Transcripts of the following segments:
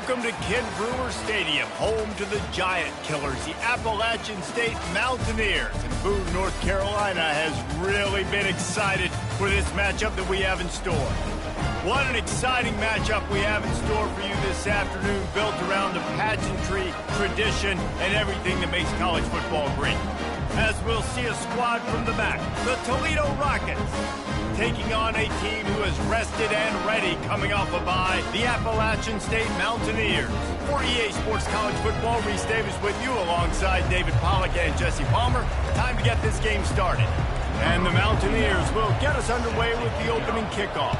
Welcome to Ken Brewer Stadium, home to the Giant Killers, the Appalachian State Mountaineers. And Boone, North Carolina has really been excited for this matchup that we have in store. What an exciting matchup we have in store for you this afternoon, built around the pageantry, tradition, and everything that makes college football great. As we'll see a squad from the back, the Toledo Rockets, taking on a team who is rested and ready coming off a bye, the Appalachian State Mountaineers. For EA Sports College Football, Reese Davis with you alongside David Pollack and Jesse Palmer. Time to get this game started. And the Mountaineers will get us underway with the opening kickoff.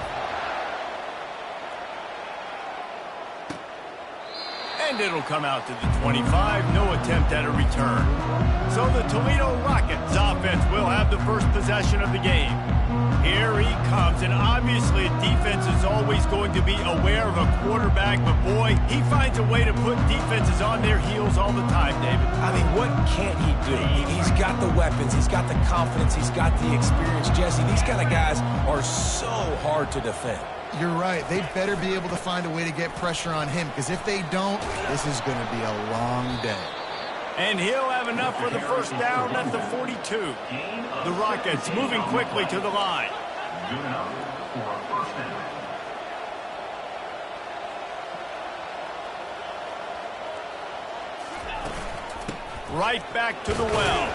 And it'll come out to the 25, no attempt at a return. So the Toledo Rockets offense will have the first possession of the game. Here he comes, and obviously defense is always going to be aware of a quarterback, but boy, he finds a way to put defenses on their heels all the time, David. I mean, what can't he do? He's got the weapons, he's got the confidence, he's got the experience. Jesse, these kind of guys are so hard to defend. You're right. They better be able to find a way to get pressure on him, because if they don't, this is going to be a long day. And he'll have enough for the first down at the 42. The Rockets moving quickly to the line. Right back to the well.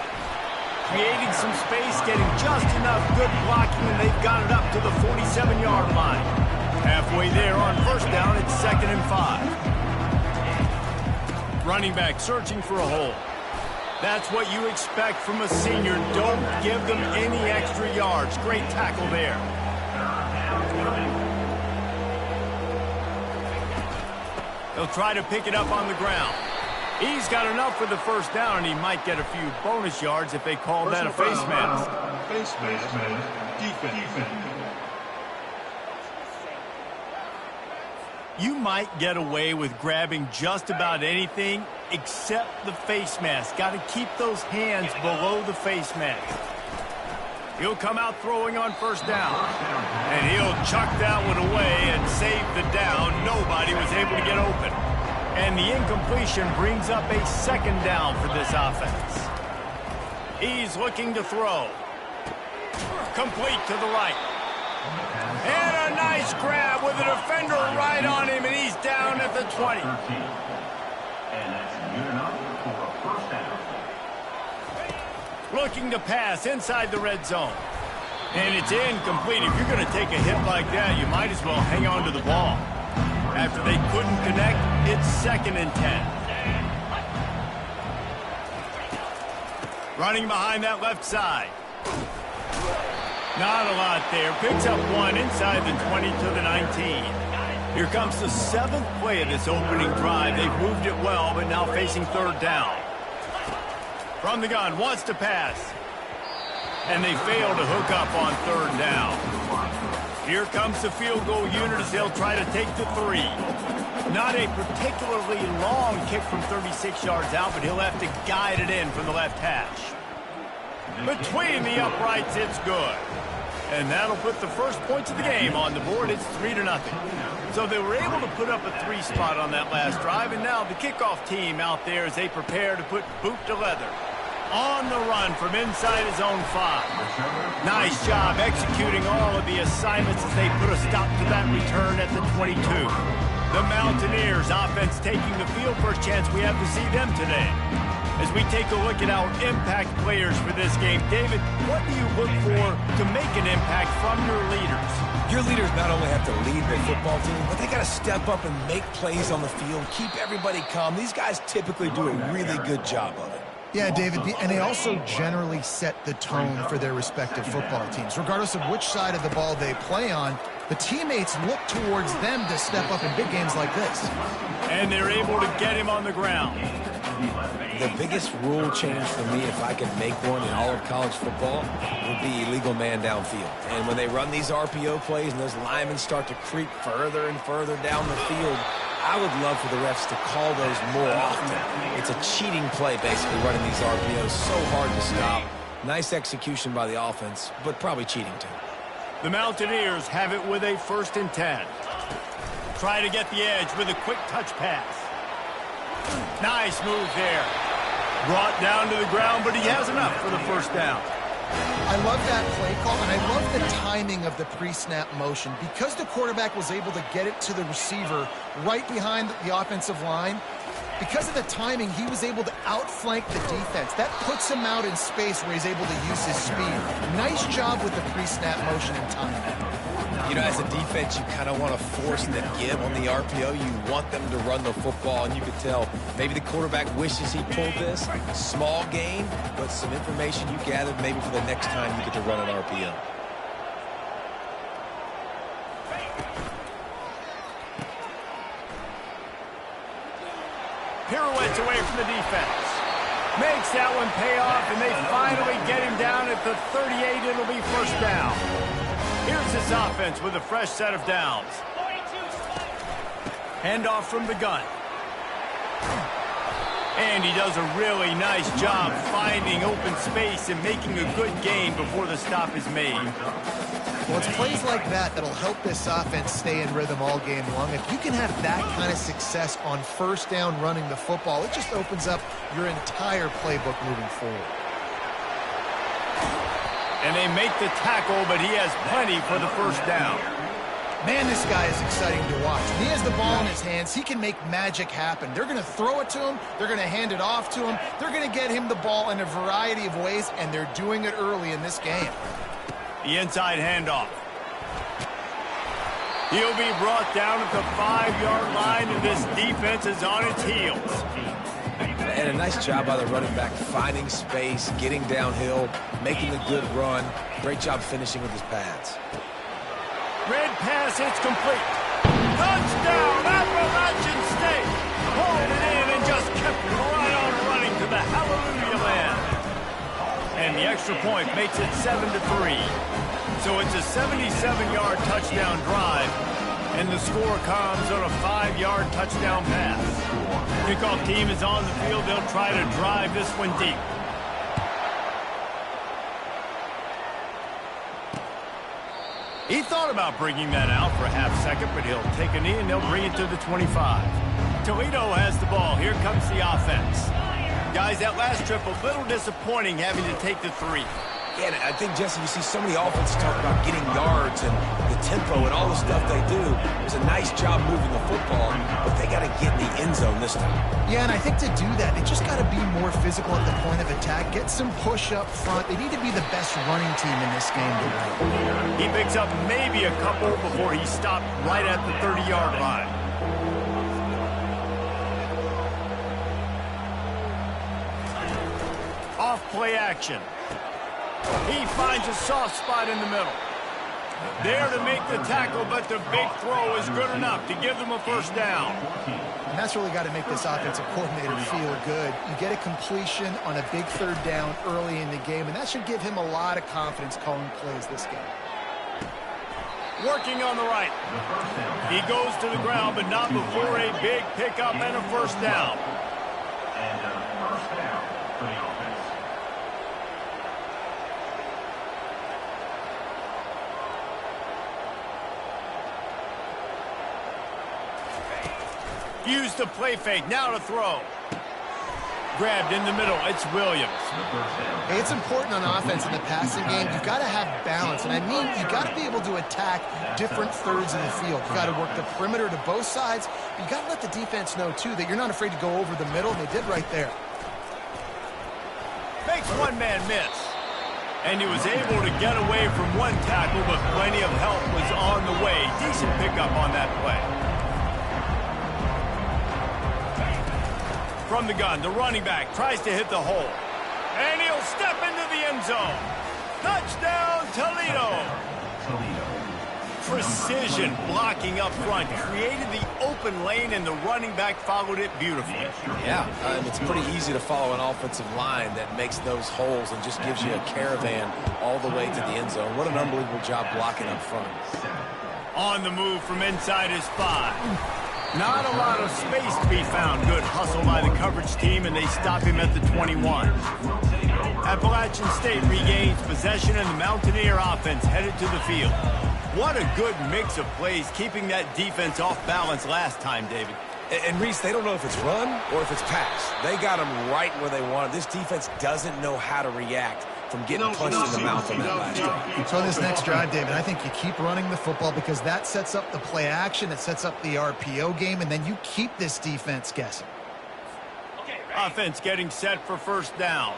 Creating some space, getting just enough good blocking, and they've got it up to the 47-yard line. Halfway there on first down, it's 2nd and 5. Running back searching for a hole. That's what you expect from a senior. Don't give them any extra yards. Great tackle there. They'll try to pick it up on the ground. He's got enough for the first down, and he might get a few bonus yards if they call that a face mask. Face mask, defense. You might get away with grabbing just about anything except the face mask. Got to keep those hands below the face mask. He'll come out throwing on first down. And he'll chuck that one away and save the down. Nobody was able to get open. And the incompletion brings up a 2nd down for this offense. He's looking to throw. Complete to the right. And a nice grab with a defender right on him, and he's down at the 20. And that's good enough for a first down. Looking to pass inside the red zone. And it's incomplete. If you're going to take a hit like that, you might as well hang on to the ball. After they couldn't connect, it's 2nd and 10. Running behind that left side. Not a lot there. Picks up one inside the 20 to the 19. Here comes the 7th play of this opening drive. They've moved it well, but now facing 3rd down. From the gun, wants to pass. And they fail to hook up on 3rd down. Here comes the field goal unit as they'll try to take the 3. Not a particularly long kick from 36 yards out, but he'll have to guide it in from the left hash. Between the uprights, it's good. And that'll put the first points of the game on the board. It's 3-0. So they were able to put up a 3 spot on that last drive, and now the kickoff team out there as they prepare to put boot to leather. On the run from inside his own 5. Nice job executing all of the assignments as they put a stop to that return at the 22. The Mountaineers offense taking the field. First chance we have to see them today. As we take a look at our impact players for this game, David, what do you look for to make an impact from your leaders? Your leaders not only have to lead the football team, but they got to step up and make plays on the field, keep everybody calm. These guys typically do a really good job of it. Yeah, David, and they also generally set the tone for their respective football teams. Regardless of which side of the ball they play on, the teammates look towards them to step up in big games like this. And they're able to get him on the ground. The biggest rule change for me, if I could make one in all of college football, would be illegal man downfield. And when they run these RPO plays and those linemen start to creep further and further down the field, I would love for the refs to call those more often. It's a cheating play, basically, running these RPOs. So hard to stop. Nice execution by the offense, but probably cheating too. The Mountaineers have it with a 1st and 10. try to get the edge with a quick touch pass. Nice move there. Brought down to the ground, but he has enough for the first down. I love that play call, and I love the timing of the pre-snap motion. Because the quarterback was able to get it to the receiver right behind the offensive line, because of the timing, he was able to outflank the defense. That puts him out in space where he's able to use his speed. Nice job with the pre-snap motion and timing. You know, as a defense, you kind of want to force the give on the RPO. You want them to run the football, and you can tell maybe the quarterback wishes he pulled this. Small gain, but some information you gathered maybe for the next time you get to run an RPO. Pirouettes away from the defense. Makes that one pay off, and they finally get him down at the 38. It'll be first down. Here's this offense with a fresh set of downs. Handoff from the gun. And he does a really nice job finding open space and making a good gain before the stop is made. Well, it's plays like that that'll help this offense stay in rhythm all game long. If you can have that kind of success on first down running the football, it just opens up your entire playbook moving forward. And they make the tackle, but he has plenty for the first down. Man, this guy is exciting to watch. When he has the ball in his hands, he can make magic happen. They're going to throw it to him. They're going to hand it off to him. They're going to get him the ball in a variety of ways, and they're doing it early in this game. The inside handoff. He'll be brought down at the 5-yard line, and this defense is on its heels. And a nice job by the running back, finding space, getting downhill, making a good run. Great job finishing with his pads. Red pass, it's complete. Touchdown, Appalachian State. Pulled it in and just kept right on running to the hallelujah land. And the extra point makes it 7-3. So it's a 77-yard touchdown drive, and the score comes on a 5-yard touchdown pass. Kickoff team is on the field. They'll try to drive this one deep. He thought about bringing that out for a half second, but he'll take a knee and they'll bring it to the 25. Toledo has the ball. Here comes the offense. Guys, that last trip, a little disappointing having to take the 3. Yeah, and I think, Jesse, you see so many offenses talk about getting yards and the tempo and all the stuff they do. It was a nice job moving the football, but they got to get in the end zone this time. Yeah, and I think to do that, they just got to be more physical at the point of attack, get some push up front. They need to be the best running team in this game today. He picks up maybe a couple before he stopped right at the 30-yard line. Off play action. He finds a soft spot in the middle. There to make the tackle, but the big throw is good enough to give them a first down. And that's really got to make this offensive coordinator feel good. You get a completion on a big third down early in the game, and that should give him a lot of confidence calling plays this game. Working on the right. He goes to the ground, but not before a big pickup and a first down. And a first down for the offense. Used the play fake, now to throw. Grabbed in the middle, it's Williams. Hey, it's important on offense in the passing game. You've got to have balance, and I mean you've got to be able to attack different thirds of the field. You've got to work the perimeter to both sides. You've got to let the defense know, too, that you're not afraid to go over the middle, and they did right there. Makes one man miss. And he was able to get away from one tackle, but plenty of help was on the way. Decent pickup on that play. From the gun, the running back tries to hit the hole. And he'll step into the end zone. Touchdown, Toledo. Precision blocking up front created the open lane, and the running back followed it beautifully. Yeah, it's pretty easy to follow an offensive line that makes those holes and just gives you a caravan all the way to the end zone. What an unbelievable job blocking up front. On the move from inside his 5. Not a lot of space to be found. Good hustle by the coverage team, and they stop him at the 21. Appalachian State regains possession, and the Mountaineer offense headed to the field. What a good mix of plays, keeping that defense off balance last time, David. And Reese, they don't know if it's run or if it's pass. They got them right where they want it. This defense doesn't know how to react from getting punched in the mouth on that last drive. So on this next drive, David, I think you keep running the football because that sets up the play action, it sets up the RPO game, and then you keep this defense guessing. Offense getting set for first down.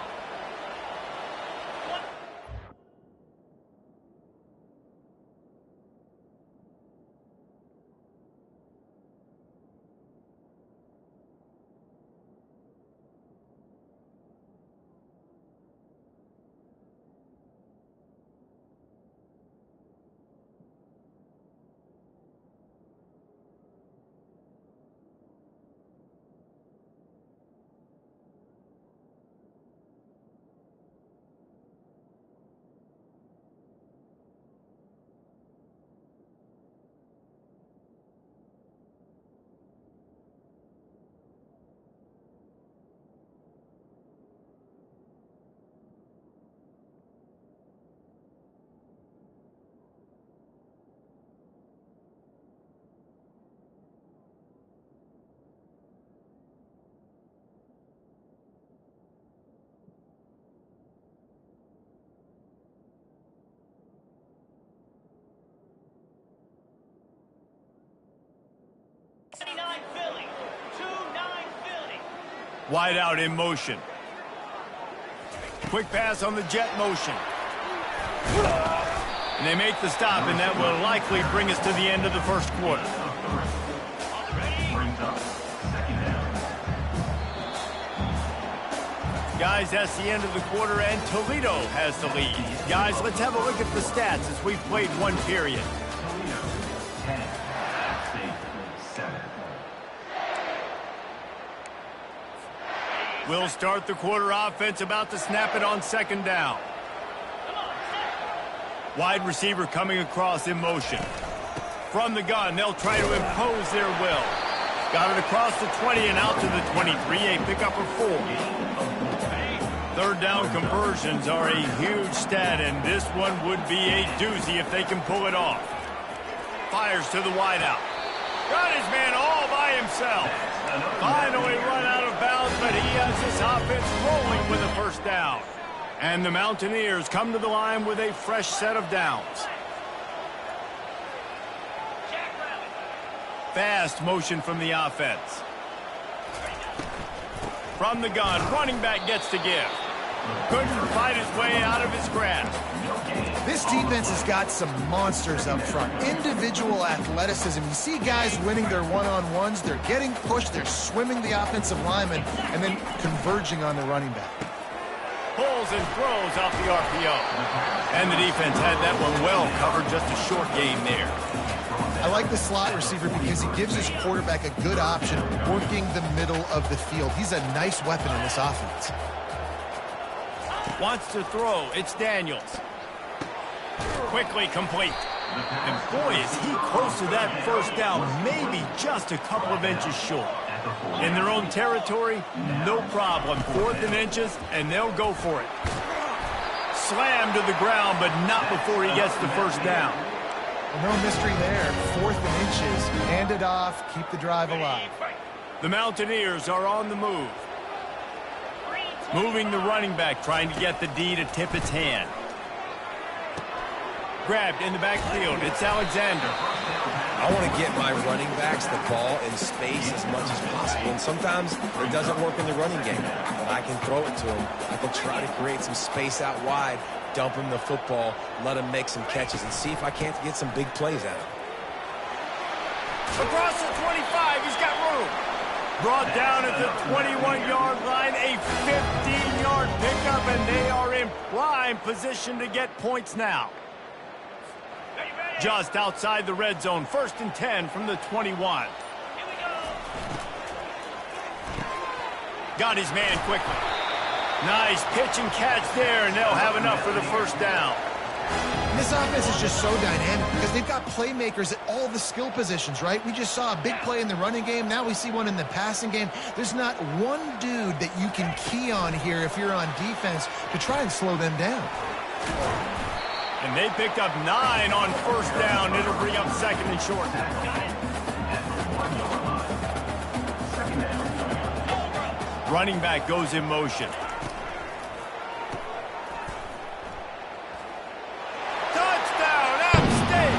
Wide out in motion. Quick pass on the jet motion. And they make the stop, and that will likely bring us to the end of the first quarter. Guys, that's the end of the quarter, and Toledo has the lead. Guys, let's have a look at the stats as we've played one period. Toledo 10, State 7. We'll start the quarter offense, about to snap it on second down. Wide receiver coming across in motion. From the gun, they'll try to impose their will. Got it across the 20 and out to the 23, a pickup of 4. Third down conversions are a huge stat, and this one would be a doozy if they can pull it off. Fires to the wideout. Got his man all by himself. Finally run out of bounds, but he has this offense rolling with a first down. And the Mountaineers come to the line with a fresh set of downs. Fast motion from the offense. From the gun, running back gets to give. Couldn't fight his way out of his grasp. This defense has got some monsters up front. Individual athleticism. You see guys winning their one-on-ones. They're getting pushed. They're swimming the offensive lineman and then converging on the running back. Pulls and throws off the RPO. And the defense had that one well covered. Just a short game there. I like the slot receiver because he gives his quarterback a good option working the middle of the field. He's a nice weapon in this offense. Wants to throw. It's Daniels. Quickly complete. And boy, is he close to that first down, maybe just a couple of inches short. In their own territory, no problem. 4th and inches, and they'll go for it. Slammed to the ground, but not before he gets the first down. Well, no mystery there. 4th and inches. Hand it off. Keep the drive alive. The Mountaineers are on the move. Moving the running back, trying to get the D to tip its hand. Grabbed in the backfield. It's Alexander. I want to get my running backs the ball in space as much as possible. And sometimes it doesn't work in the running game. But I can throw it to them. I can try to create some space out wide, dump him the football, let him make some catches, and see if I can't get some big plays out of him. Across the 25, he's got room. Brought down at the 21-yard line, a 15-yard pickup, and they are in prime position to get points now. Just outside the red zone, 1st and 10 from the 21. Got his man quickly. Nice pitch and catch there, and they'll have enough for the first down. And this offense is just so dynamic because they've got playmakers at all the skill positions, right? We just saw a big play in the running game. Now we see one in the passing game. There's not one dude that you can key on here if you're on defense to try and slow them down. And they picked up 9 on first down. It'll bring up second and short. Running back goes in motion. Touchdown, App State!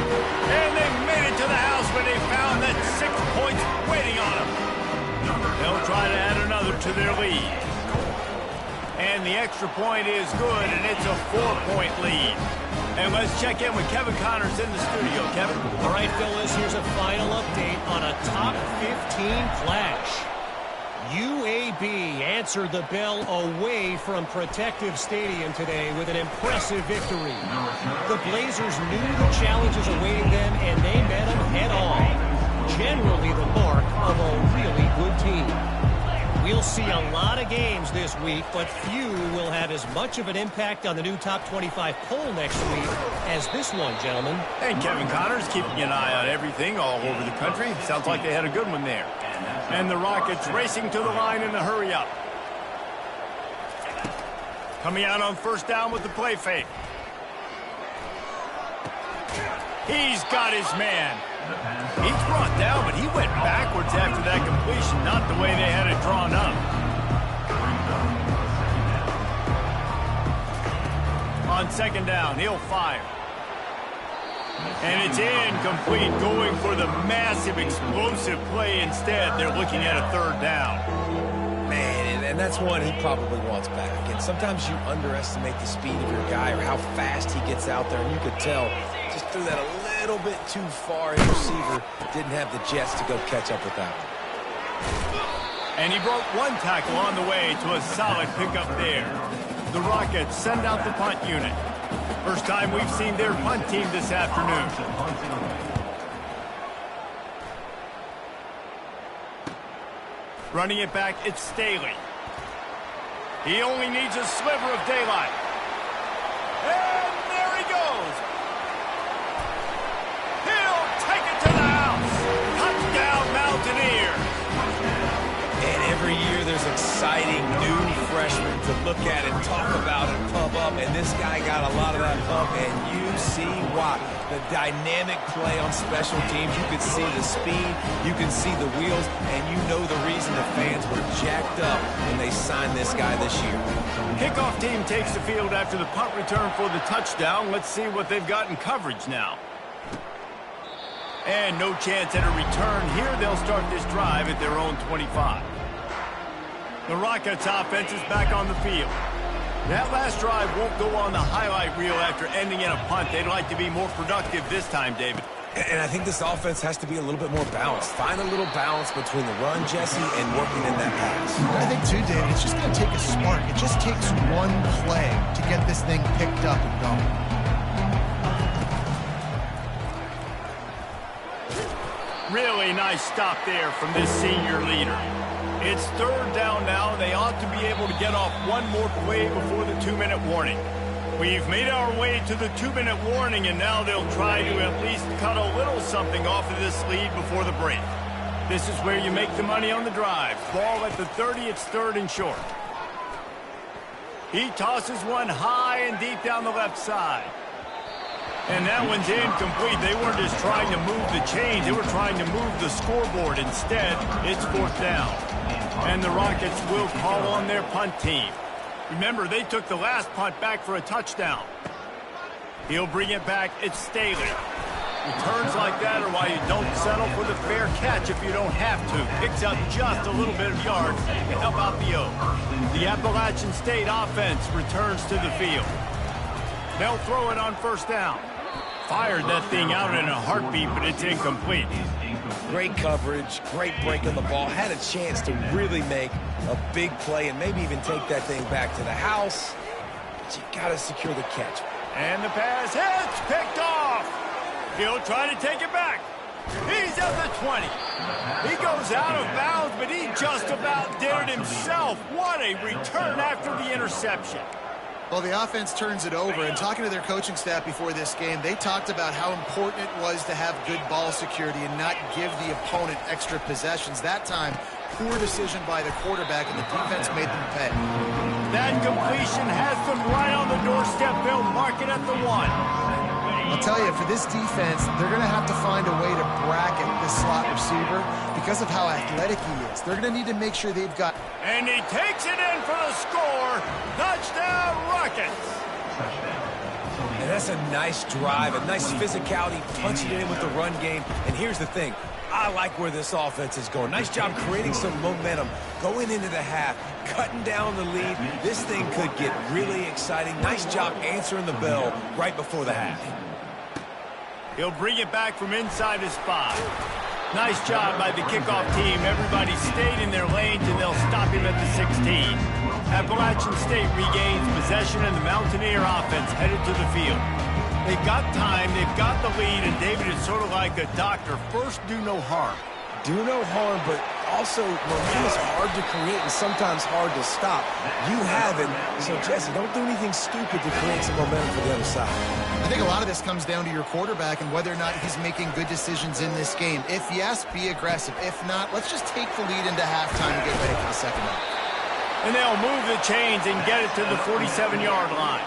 And they made it to the house when they found that 6 points waiting on them. They'll try to add another to their lead. And the extra point is good, and it's a 4-point lead. And let's check in with Kevin Connors in the studio. Kevin? All right, fellas, here's a final update on a top 15 clash. UAB answered the bell away from Protective Stadium today with an impressive victory. The Blazers knew the challenges awaiting them, and they met them head-on. Generally the mark of a really good team. We'll see a lot of games this week, but few will have as much of an impact on the new top 25 poll next week as this one, gentlemen. And Kevin Connors keeping an eye on everything all over the country. Sounds like they had a good one there. And the Rockets racing to the line in a hurry-up. Coming out on first down with the play fake. He's got his man. He's brought down, but he went backwards after that completion, not the way they had it drawn up. On second down, he'll fire. And it's incomplete, going for the massive, explosive play instead. They're looking at a third down. Man, and that's one he probably wants back. And sometimes you underestimate the speed of your guy or how fast he gets out there, and you could tell just threw that a little bit too far. His receiver didn't have the jets to go catch up with that one. And he broke one tackle on the way to a solid pickup there. The Rockets send out the punt unit. First time we've seen their punt team this afternoon. Running it back, it's Staley. He only needs a sliver of daylight. And there he goes. He'll take it to the house. Touchdown, Mountaineers. And every year there's exciting new freshmen to look at and talk about and pump up. And this guy got a lot of that pump, and you see why. The dynamic play on special teams. You can see the speed, you can see the wheels, and you know the reason the fans were jacked up when they signed this guy this year. Kickoff team takes the field after the punt return for the touchdown. Let's see what they've got in coverage now. And no chance at a return here. They'll start this drive at their own 25. The Rockets offense is back on the field. That last drive won't go on the highlight reel after ending in a punt. They'd like to be more productive this time, David. And I think this offense has to be a little bit more balanced. Find a little balance between the run, Jesse, and working in that pass. I think, too, David, it's just going to take a spark. It just takes one play to get this thing picked up and going. Really nice stop there from this senior leader. It's third down now. They ought to be able to get off one more play before the 2-minute warning. We've made our way to the 2-minute warning, and now they'll try to at least cut a little something off of this lead before the break. This is where you make the money on the drive. Ball at the 30, it's third and short. He tosses one high and deep down the left side. And that one's incomplete. They weren't just trying to move the chains. They were trying to move the scoreboard. Instead, it's fourth down. And the Rockets will call on their punt team. Remember, they took the last punt back for a touchdown. He'll bring it back. It's Staley. Returns like that are why you don't settle for the fair catch if you don't have to. Picks up just a little bit of yards to help out the O. The Appalachian State offense returns to the field. They'll throw it on first down. Fired that thing out in a heartbeat, but it's incomplete. Great coverage, great break on the ball. Had a chance to really make a big play and maybe even take that thing back to the house. But you got to secure the catch. And the pass hits, picked off. He'll try to take it back. He's at the 20. He goes out of bounds, but he just about did it himself. What a return after the interception. Well, the offense turns it over, and talking to their coaching staff before this game, they talked about how important it was to have good ball security and not give the opponent extra possessions. That time, poor decision by the quarterback, and the defense made them pay. That completion has them right on the doorstep. They'll mark it at the 1. I'll tell you, for this defense, they're going to have to find a way to bracket this slot receiver because of how athletic he is. They're going to need to make sure they've got... And he takes it in for the score. Touchdown, Rockets. And that's a nice drive, a nice physicality, punching it in with the run game. And here's the thing. I like where this offense is going. Nice job creating some momentum, going into the half, cutting down the lead. This thing could get really exciting. Nice job answering the bell right before the half. He'll bring it back from inside his 5. Nice job by the kickoff team. Everybody stayed in their lanes, and they'll stop him at the 16. Appalachian State regains possession, and the Mountaineer offense headed to the field. They've got time, they've got the lead, and David is sort of like a doctor. First, do no harm. Do no harm, but also momentum is hard to create and sometimes hard to stop. You have it, so Jesse, don't do anything stupid to create some momentum for the other side. I think a lot of this comes down to your quarterback and whether or not he's making good decisions in this game. If yes, be aggressive. If not, let's just take the lead into halftime and get ready for the second half. And they'll move the chains and get it to the 47-yard line.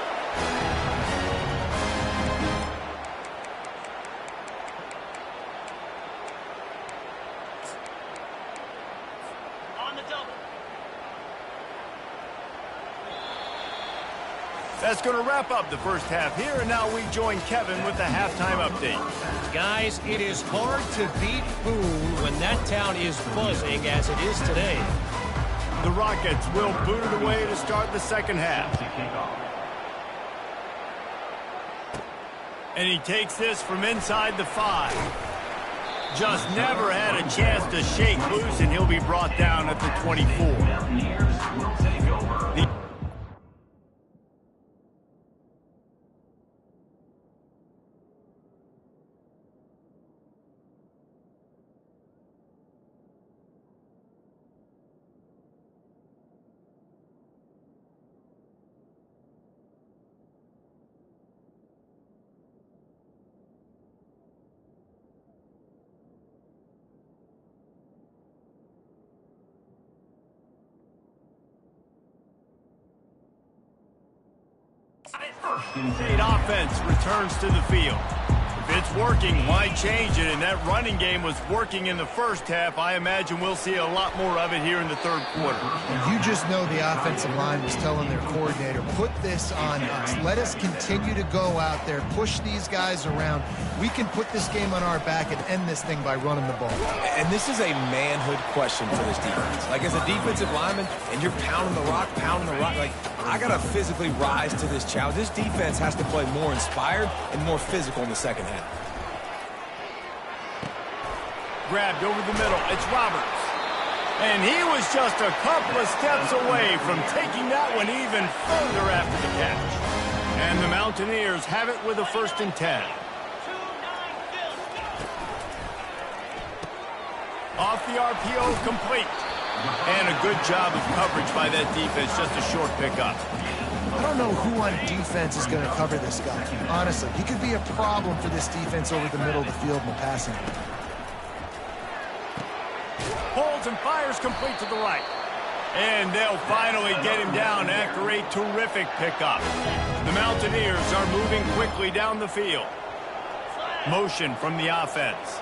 That's going to wrap up the first half here, and now we join Kevin with the halftime update. Guys, it is hard to beat Boone when that town is buzzing as it is today. The Rockets will boot it away to start the second half. And he takes this from inside the 5. Just never had a chance to shake loose, and he'll be brought down at the 24. State offense returns to the field. If it's working, why change it? And that running game was working in the first half. I imagine we'll see a lot more of it here in the third quarter. You just know the offensive line was telling their coordinator, put this on us. Let us continue to go out there, push these guys around. We can put this game on our back and end this thing by running the ball. And this is a manhood question for this defense. Like, as a defensive lineman, and you're pounding the rock, like, I got to physically rise to this challenge. This defense has to play more inspired and more physical in the second half. Grabbed over the middle. It's Roberts. And he was just a couple of steps away from taking that one even further after the catch. And the Mountaineers have it with a 1st and 10. Off the RPO, complete. And a good job of coverage by that defense, just a short pickup. I don't know who on defense is going to cover this guy. Honestly, he could be a problem for this defense over the middle of the field in the passing game. Holds and fires complete to the right. And they'll finally get him down after a terrific pickup. The Mountaineers are moving quickly down the field. Motion from the offense.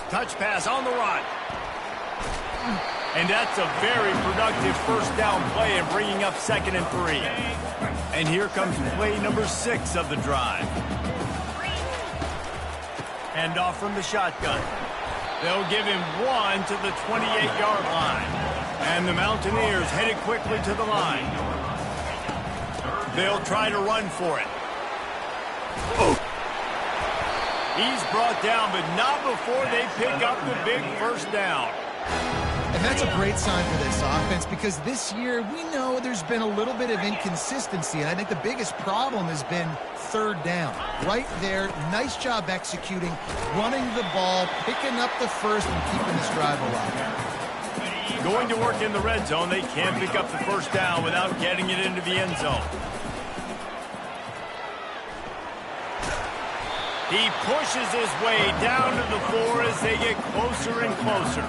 Touch pass on the run. And that's a very productive first down play and bringing up 2nd and 3. And here comes play number 6 of the drive. Hand off from the shotgun. They'll give him 1 to the 28-yard line. And the Mountaineers headed quickly to the line. They'll try to run for it. Oh. He's brought down, but not before they pick up the big first down. And that's a great sign for this offense because this year we know there's been a little bit of inconsistency, and I think the biggest problem has been 3rd down. Right there, nice job executing, running the ball, picking up the first, and keeping this drive alive. Going to work in the red zone, they can't pick up the first down without getting it into the end zone. He pushes his way down to the 4 as they get closer and closer.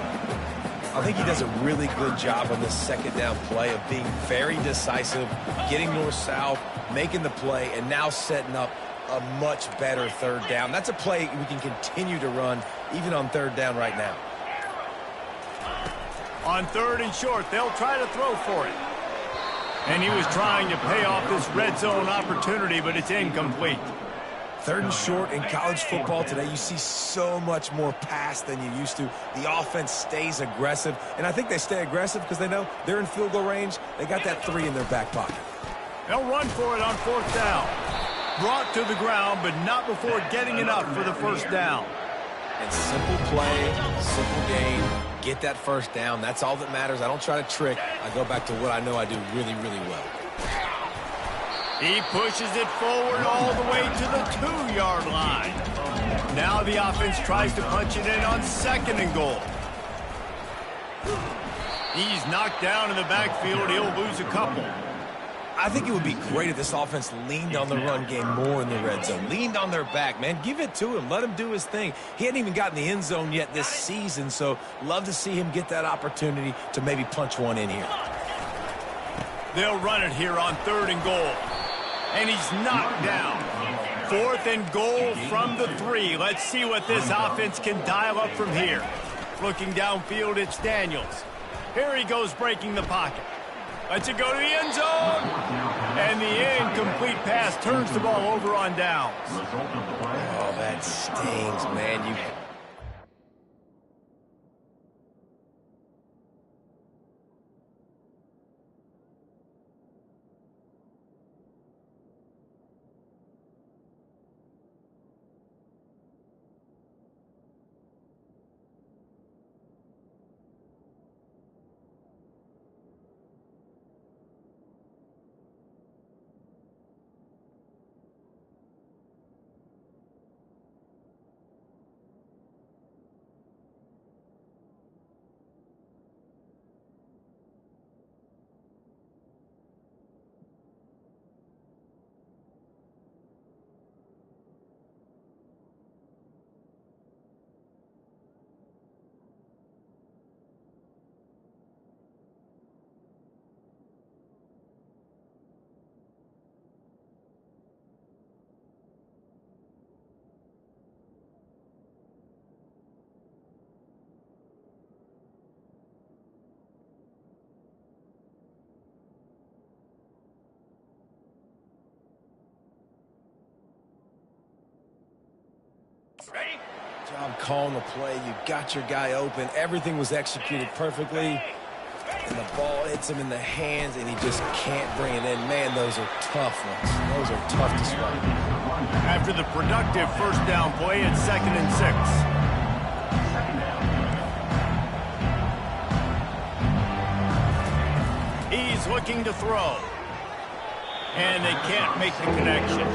I think he does a really good job on this second down play of being very decisive, getting north-south, making the play, and now setting up a much better third down. That's a play we can continue to run even on third down right now. On third and short, they'll try to throw for it. And he was trying to pay off this red zone opportunity, but it's incomplete. Third and short in college football today, you see so much more pass than you used to. The offense stays aggressive, and I think they stay aggressive because they know they're in field goal range. They got that 3 in their back pocket. They'll run for it on fourth down. Brought to the ground, but not before getting enough for the first down. And simple play, simple game, get that first down. That's all that matters. I don't try to trick. I go back to what I know I do really, really well. He pushes it forward all the way to the 2-yard line. Now the offense tries to punch it in on second and goal. He's knocked down in the backfield. He'll lose a couple. I think it would be great if this offense leaned on the run game more in the red zone. Leaned on their back, man. Give it to him. Let him do his thing. He hadn't even gotten the end zone yet this season, so love to see him get that opportunity to maybe punch one in here. They'll run it here on third and goal. And he's knocked down. Fourth and goal from the 3. Let's see what this offense can dial up from here. Looking downfield, it's Daniels. Here he goes breaking the pocket. Lets it go to the end zone. And the incomplete pass turns the ball over on downs. Oh, that stings, man. Job calling the play. You got your guy open. Everything was executed perfectly. And the ball hits him in the hands, and he just can't bring it in. Man, those are tough ones. Those are tough to swallow. After the productive first down play, it's 2nd and 6. He's looking to throw. And they can't make the connection.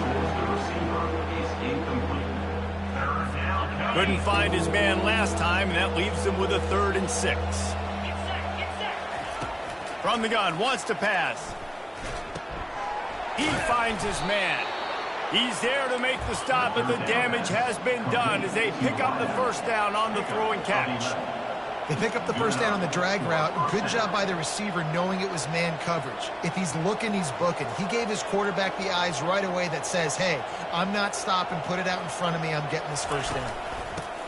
Couldn't find his man last time, and that leaves him with a 3rd and 6. From the gun, wants to pass. He finds his man. He's there to make the stop, and the damage has been done as they pick up the first down on the throw and catch. They pick up the first down on the drag route. Good job by the receiver knowing it was man coverage. If he's looking, he's booking. He gave his quarterback the eyes right away that says, hey, I'm not stopping. Put it out in front of me. I'm getting this first down.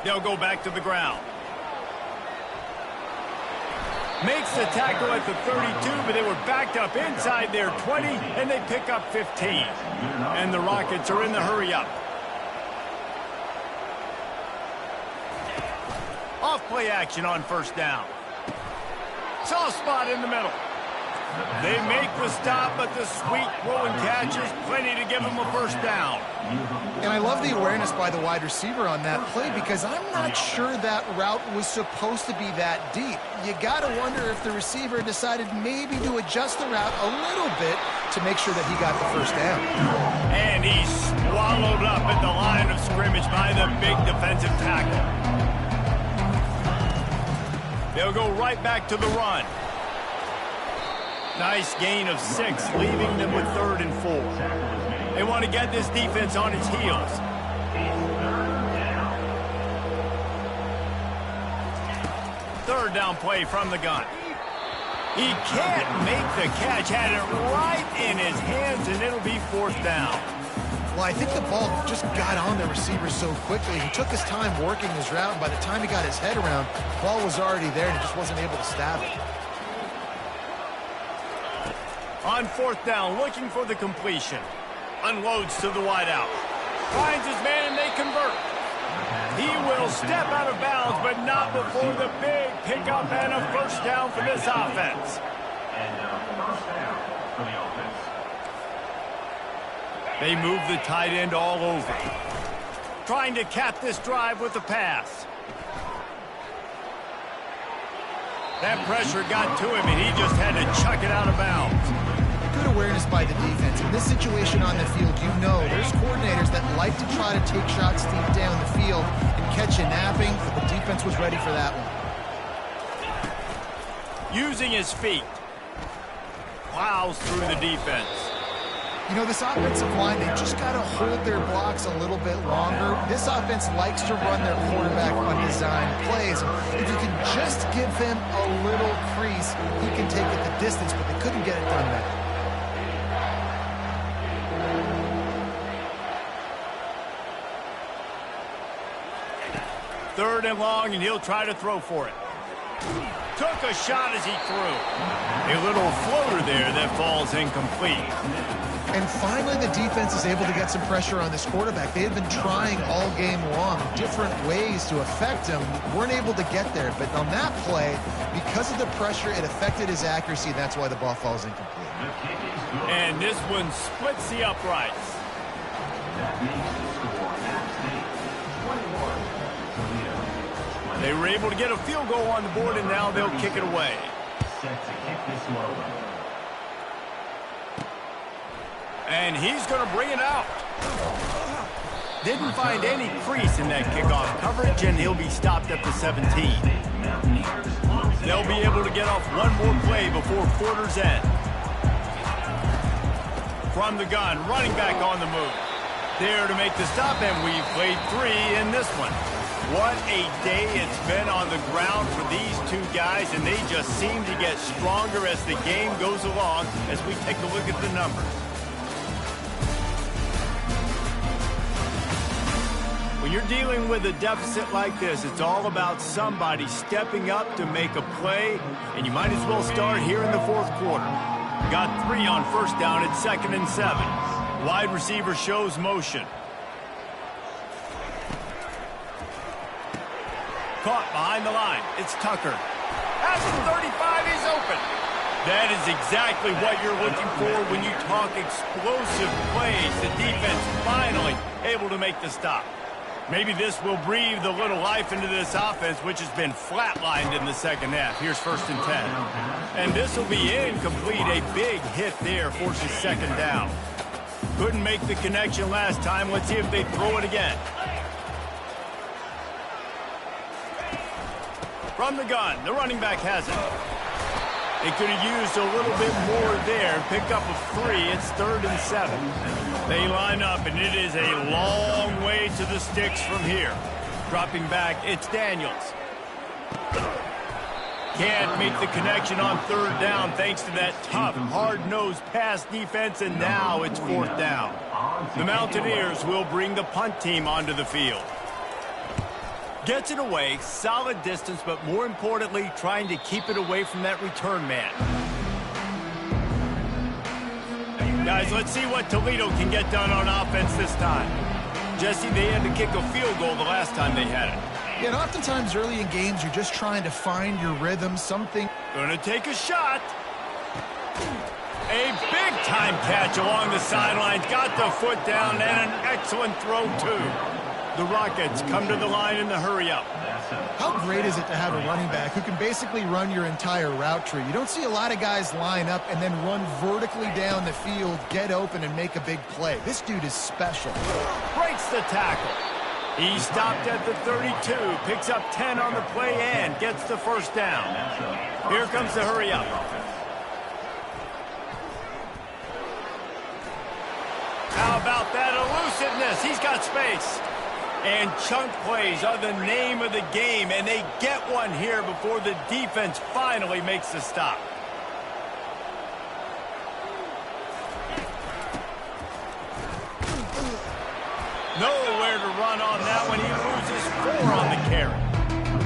They'll go back to the ground. Makes the tackle at the 32, but they were backed up inside their 20, and they pick up 15. And the Rockets are in the hurry-up. Off-play action on first down. Soft spot in the middle. They make the stop, but the sweet throw and catch is plenty to give them a first down. And I love the awareness by the wide receiver on that play because I'm not sure that route was supposed to be that deep. You got to wonder if the receiver decided maybe to adjust the route a little bit to make sure that he got the first down. And he's swallowed up at the line of scrimmage by the big defensive tackle. They'll go right back to the run. Nice gain of 6, leaving them with 3rd and 4. They want to get this defense on its heels. 3rd third down play from the gun. He can't make the catch. Had it right in his hands, and it'll be fourth down. Well, I think the ball just got on the receiver so quickly. He took his time working his route, and by the time he got his head around, the ball was already there, and he just wasn't able to stab it. On fourth down, looking for the completion. Unloads to the wideout. Finds his man, and they convert. He will step out of bounds, but not before the big pickup and a first down for this offense. And first down for the offense. They move the tight end all over. Trying to cap this drive with a pass. That pressure got to him, and he just had to chuck it out of bounds. Good awareness by the defense. In this situation on the field, you know there's coordinators that like to try to take shots deep down the field and catch you napping, but the defense was ready for that one. Using his feet. Plows through the defense. You know, this offensive line, they just got to hold their blocks a little bit longer. This offense likes to run their quarterback on design plays. If you can just give him a little crease, he can take it the distance, but they couldn't get it done right. Third and long, and he'll try to throw for it. Took a shot as he threw. A little floater there that falls incomplete. And finally, the defense is able to get some pressure on this quarterback. They had been trying all game long different ways to affect him. Weren't able to get there. But on that play, because of the pressure, it affected his accuracy, and that's why the ball falls incomplete. And this one splits the uprights. That makes the score at state 21. Toledo. They were able to get a field goal on the board, and now they'll kick it away. Set to kick this one. And he's going to bring it out. Didn't find any crease in that kickoff coverage, and he'll be stopped at the 17. They'll be able to get off one more play before quarter's end. From the gun, running back on the move. There to make the stop, and we've played 3 in this one. What a day it's been on the ground for these two guys, and they just seem to get stronger as the game goes along as we take a look at the numbers. When you're dealing with a deficit like this, it's all about somebody stepping up to make a play, and you might as well start here in the fourth quarter. Got 3 on first down at 2nd and 7. Wide receiver shows motion. Caught behind the line. It's Tucker. At the 35, he's open. That is exactly what you're looking for when you talk explosive plays. The defense finally able to make the stop. Maybe this will breathe a little life into this offense, which has been flatlined in the second half. Here's 1st and 10. And this will be incomplete. A big hit there forces 2nd down. Couldn't make the connection last time. Let's see if they throw it again. From the gun, the running back has it. They could have used a little bit more there. Pick up a 3. It's 3rd and 7. They line up, and it is a long way to the sticks from here. Dropping back, it's Daniels. Can't make the connection on 3rd down thanks to that tough, hard-nosed pass defense, and now it's 4th down. The Mountaineers will bring the punt team onto the field. Gets it away, solid distance, but more importantly, trying to keep it away from that return man. Guys, let's see what Toledo can get done on offense this time. Jesse, they had to kick a field goal the last time they had it. Yeah, and oftentimes early in games, you're just trying to find your rhythm, something. Gonna take a shot. A big-time catch along the sidelines. Got the foot down, and an excellent throw, too. The Rockets come to the line in the hurry-up. How great is it to have a running back who can basically run your entire route tree? You don't see a lot of guys line up and then run vertically down the field, get open, and make a big play. This dude is special. Breaks the tackle. He stopped at the 32, picks up 10 on the play, and gets the 1st down. Here comes the hurry-up. How about that elusiveness? He's got space. And chunk plays are the name of the game, and they get one here before the defense finally makes the stop. Nowhere to run on that one. He loses 4 on the carry.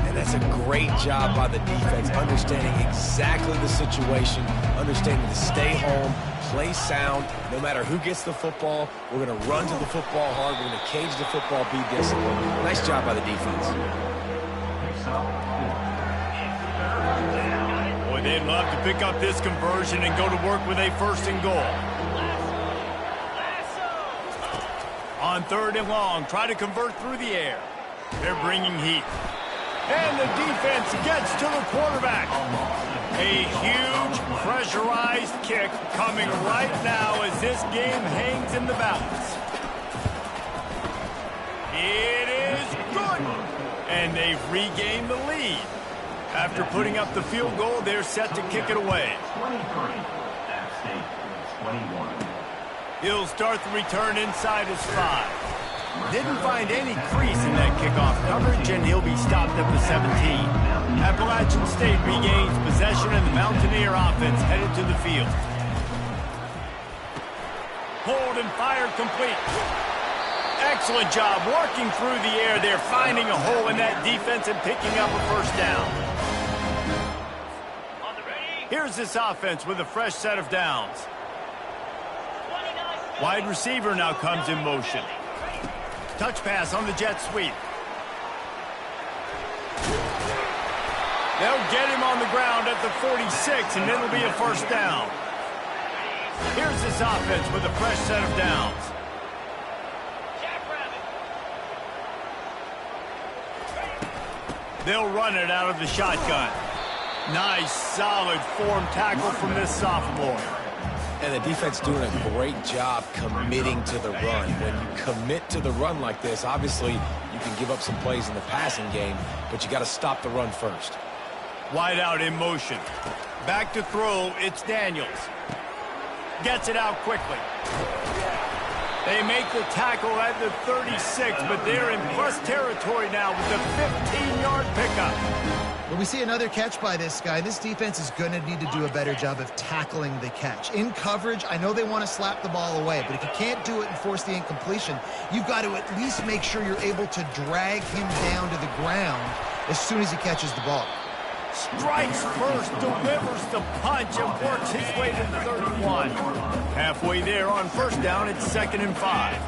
And that's a great job by the defense, understanding exactly the situation, understanding to stay home, play sound. No matter who gets the football, we're going to run to the football hard. We're going to cage the football, be disciplined. Nice job by the defense. Boy, they'd love to pick up this conversion and go to work with a 1st and goal. On 3rd and long, try to convert through the air. They're bringing heat. And the defense gets to the quarterback. A huge pressurized kick coming right now as this game hangs in the balance. It is good. And they've regained the lead. After putting up the field goal, they're set to kick it away. 23. App State 21. He'll start the return inside his 5. Didn't find any crease in that kickoff coverage, and he'll be stopped at the 17. Appalachian State regains possession, and the Mountaineer offense headed to the field. Hold and fire complete. Excellent job working through the air. They're finding a hole in that defense and picking up a 1st down. Here's this offense with a fresh set of downs. Wide receiver now comes in motion. Touch pass on the jet sweep. They'll get him on the ground at the 46, and it'll be a 1st down. Here's this offense with a fresh set of downs. They'll run it out of the shotgun. Nice, solid form tackle from this sophomore. And the defense doing a great job committing to the run. When you commit to the run like this, obviously you can give up some plays in the passing game, but you got to stop the run first. Wide out in motion. Back to throw, it's Daniels. Gets it out quickly. They make the tackle at the 36, but they're in plus territory now with the 15-yard pickup. But we see another catch by this guy. This defense is going to need to do a better job of tackling the catch. In coverage, I know they want to slap the ball away, but if you can't do it and force the incompletion, you've got to at least make sure you're able to drag him down to the ground as soon as he catches the ball. Strikes first, delivers the punch, and works his way to the 31. Halfway there on 1st down, it's 2nd and 5.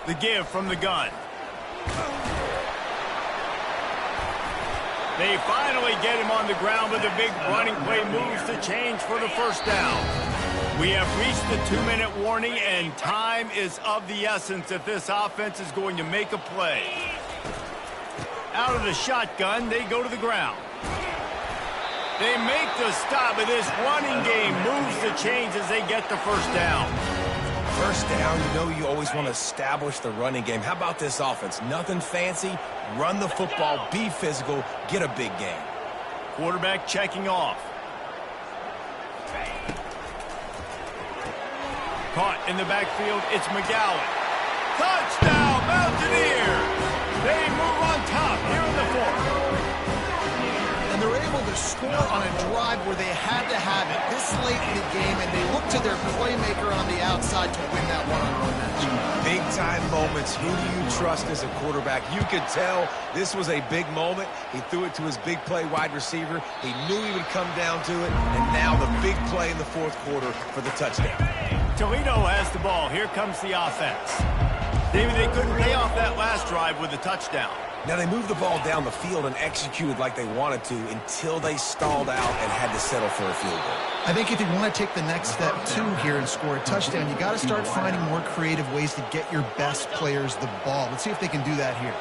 The give from the gun. They finally get him on the ground, but the big running play moves the change for the 1st down. We have reached the 2-minute warning, and time is of the essence if this offense is going to make a play. Out of the shotgun, they go to the ground. They make the stop, but this running game moves the chains as they get the 1st down. 1st down, you know you always want to establish the running game. How about this offense? Nothing fancy. Run the football, be physical, get a big gain. Quarterback checking off. Caught in the backfield, it's McGowan. Touchdown, Mountaineers! They move on top here in the 4th. And they're able to score on a drive where they had to have it this late in the game, and they look to their playmaker on the outside to win that one-on-one match. Big-time moments. Who do you trust as a quarterback? You could tell this was a big moment. He threw it to his big play wide receiver. He knew he would come down to it, and now the big play in the 4th quarter for the touchdown. Toledo has the ball. Here comes the offense. David, they couldn't pay off that last drive with a touchdown. Now, they moved the ball down the field and executed like they wanted to until they stalled out and had to settle for a field goal. I think if you want to take the next step, too, here and score a touchdown, you got to start finding more creative ways to get your best players the ball. Let's see if they can do that here.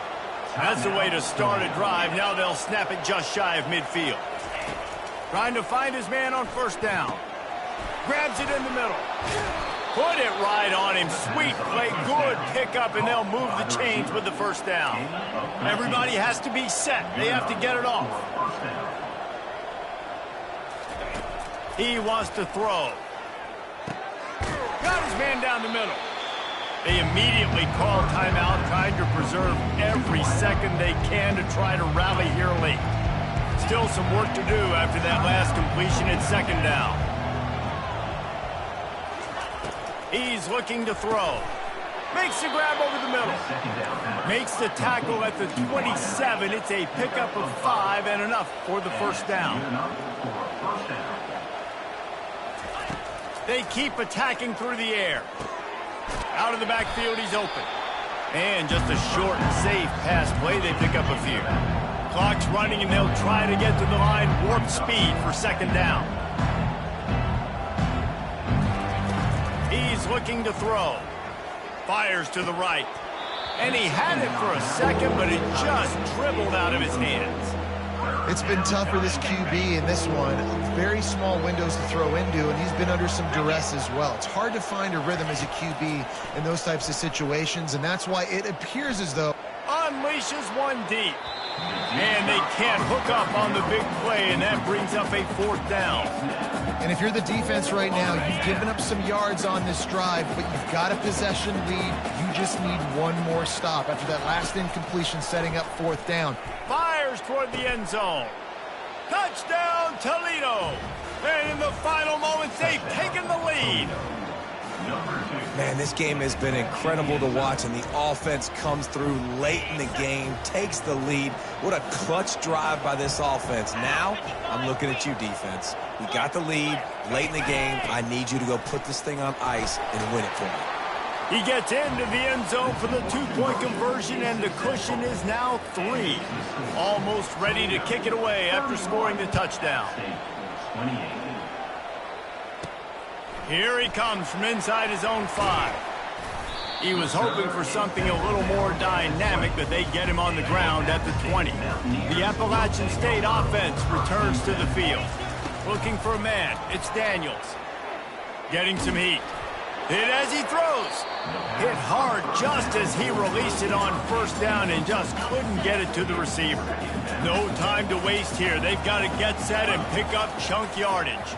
That's the way to start a drive. Now they'll snap it just shy of midfield. Trying to find his man on 1st down. Grabs it in the middle. Put it right on him. Sweet play, good pickup, and they'll move the chains with the 1st down. Everybody has to be set. They have to get it off. He wants to throw. Got his man down the middle. They immediately call timeout, trying to preserve every second they can to try to rally here late. Still some work to do after that last completion at second down. He's looking to throw. Makes the grab over the middle. Makes the tackle at the 27. It's a pickup of 5 and enough for the first down. They keep attacking through the air. Out of the backfield, he's open. And just a short and safe pass play, they pick up a few. Clock's running, and they'll try to get to the line warp speed for second down. He's looking to throw. Fires to the right. And he had it for a second, but it just dribbled out of his hands. It's been tough for this QB in this one. Very small windows to throw into, and he's been under some duress as well. It's hard to find a rhythm as a QB in those types of situations, and that's why it appears as though Unleashes one deep. And they can't hook up on the big play, and that brings up a fourth down. And if you're the defense right now, you've given up some yards on this drive, but you've got a possession lead. You just need one more stop after that last incompletion setting up fourth down. Fires toward the end zone. Touchdown, Toledo. And in the final moments, they've taken the lead. Man, this game has been incredible to watch, and the offense comes through late in the game, takes the lead. What a clutch drive by this offense. Now, I'm looking at you, defense. We got the lead late in the game. I need you to go put this thing on ice and win it for me. He gets into the end zone for the two-point conversion, and the cushion is now 3. Almost ready to kick it away after scoring the touchdown. Here he comes from inside his own 5. He was hoping for something a little more dynamic, but they get him on the ground at the 20. The Appalachian State offense returns to the field. Looking for a man. It's Daniels. Getting some heat. Hit as he throws. Hit hard just as he released it on first down and just couldn't get it to the receiver. No time to waste here. They've got to get set and pick up chunk yardage.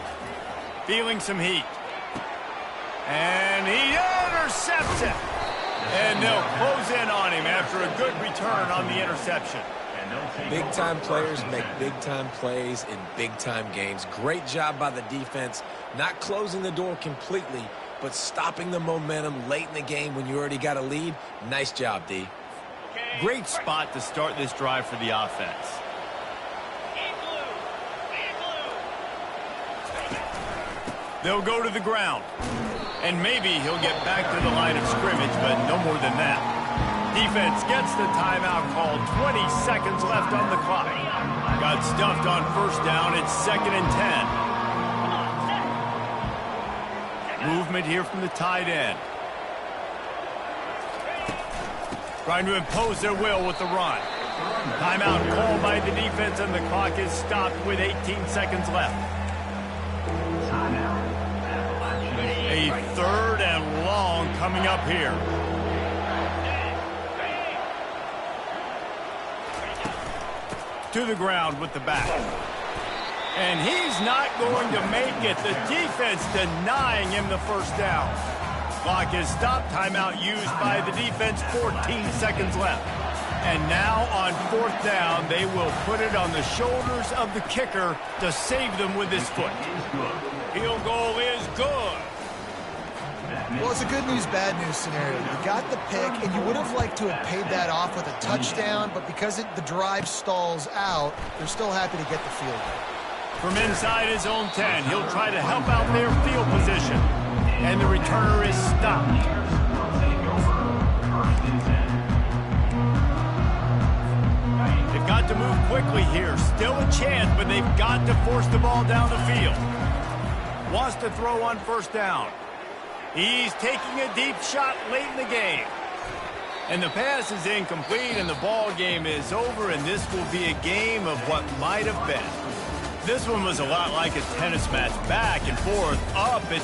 Feeling some heat. And he intercepts it. And they'll close in on him after a good return on the interception. Big-time players make big-time plays in big-time games. Great job by the defense, not closing the door completely, but stopping the momentum late in the game when you already got a lead. Nice job, D. Great spot to start this drive for the offense. They'll go to the ground. And maybe he'll get back to the line of scrimmage, but no more than that. Defense gets the timeout called. 20 seconds left on the clock. Got stuffed on first down. It's 2nd and 10. Movement here from the tight end. Trying to impose their will with the run. Timeout called by the defense, and the clock is stopped with 18 seconds left. A 3rd and long coming up here. To the ground with the back. And he's not going to make it. The defense denying him the first down. Clock is stopped. Timeout used by the defense. 14 seconds left. And now on 4th down, they will put it on the shoulders of the kicker to save them with his foot. Field goal is good. Well, it's a good news, bad news scenario. You got the pick, and you would have liked to have paid that off with a touchdown, but because the drive stalls out, they're still happy to get the field goal. From inside his own 10, he'll try to help out their field position. And the returner is stopped. They've got to move quickly here. Still a chance, but they've got to force the ball down the field. Wants to throw on first down. He's taking a deep shot late in the game. And the pass is incomplete, and the ball game is over, and this will be a game of what might have been. This one was a lot like a tennis match, back and forth, up and